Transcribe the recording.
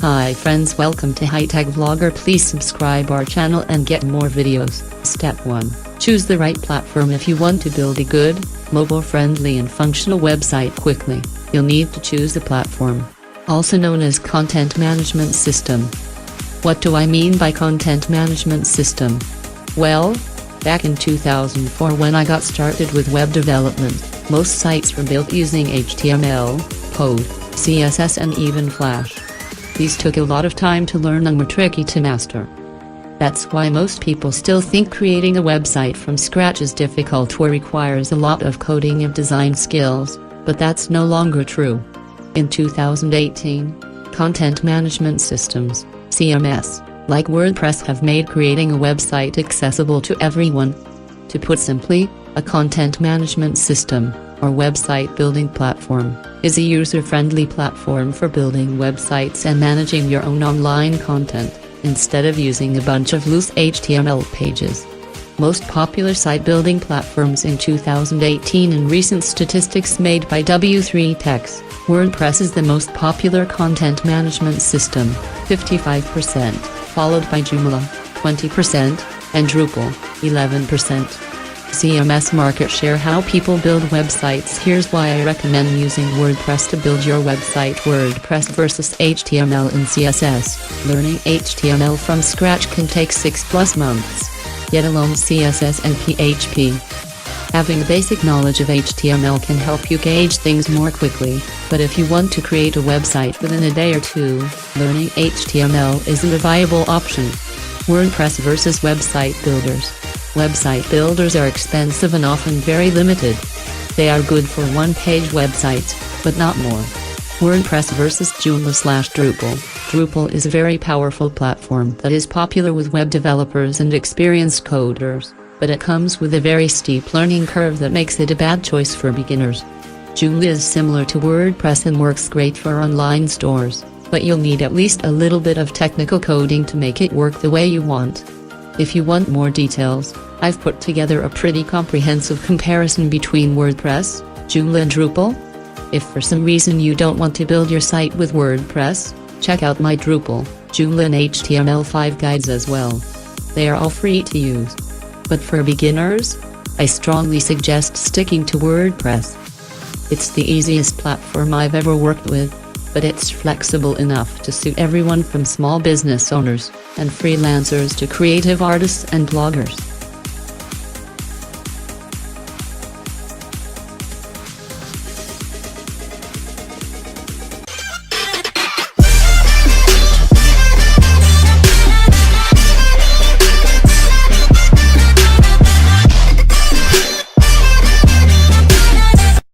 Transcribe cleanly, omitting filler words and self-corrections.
Hi friends, welcome to High Tech Vlogger. Please subscribe our channel and get more videos. Step 1. Choose the right platform. If you want to build a good, mobile-friendly and functional website quickly, you'll need to choose the platform, also known as content management system. What do I mean by content management system? Well, back in 2004 when I got started with web development, most sites were built using HTML, code, CSS and even Flash. These took a lot of time to learn and were tricky to master. That's why most people still think creating a website from scratch is difficult or requires a lot of coding and design skills, but that's no longer true. In 2018, content management systems, CMS, like WordPress have made creating a website accessible to everyone. To put simply, a content management system, or website building platform, is a user-friendly platform for building websites and managing your own online content, instead of using a bunch of loose HTML pages. Most popular site building platforms in 2018 and recent statistics made by W3Techs, WordPress is the most popular content management system, 55%, followed by Joomla, 20%, and Drupal, 11%. CMS market share. How people build websites. Here's why I recommend using WordPress to build your website. WordPress versus HTML and CSS. Learning HTML from scratch can take 6+ months, yet alone CSS and PHP. Having a basic knowledge of HTML can help you gauge things more quickly, but if you want to create a website within a day or two, learning HTML isn't a viable option. WordPress versus website builders. Website builders are expensive and often very limited. They are good for one-page websites, but not more. WordPress versus Joomla/Drupal. Drupal is a very powerful platform that is popular with web developers and experienced coders, but it comes with a very steep learning curve that makes it a bad choice for beginners. Joomla is similar to WordPress and works great for online stores, but you'll need at least a little bit of technical coding to make it work the way you want. If you want more details, I've put together a pretty comprehensive comparison between WordPress, Joomla and Drupal. If for some reason you don't want to build your site with WordPress, check out my Drupal, Joomla and HTML5 guides as well. They are all free to use. But for beginners, I strongly suggest sticking to WordPress. It's the easiest platform I've ever worked with, but it's flexible enough to suit everyone from small business owners and freelancers to creative artists and bloggers.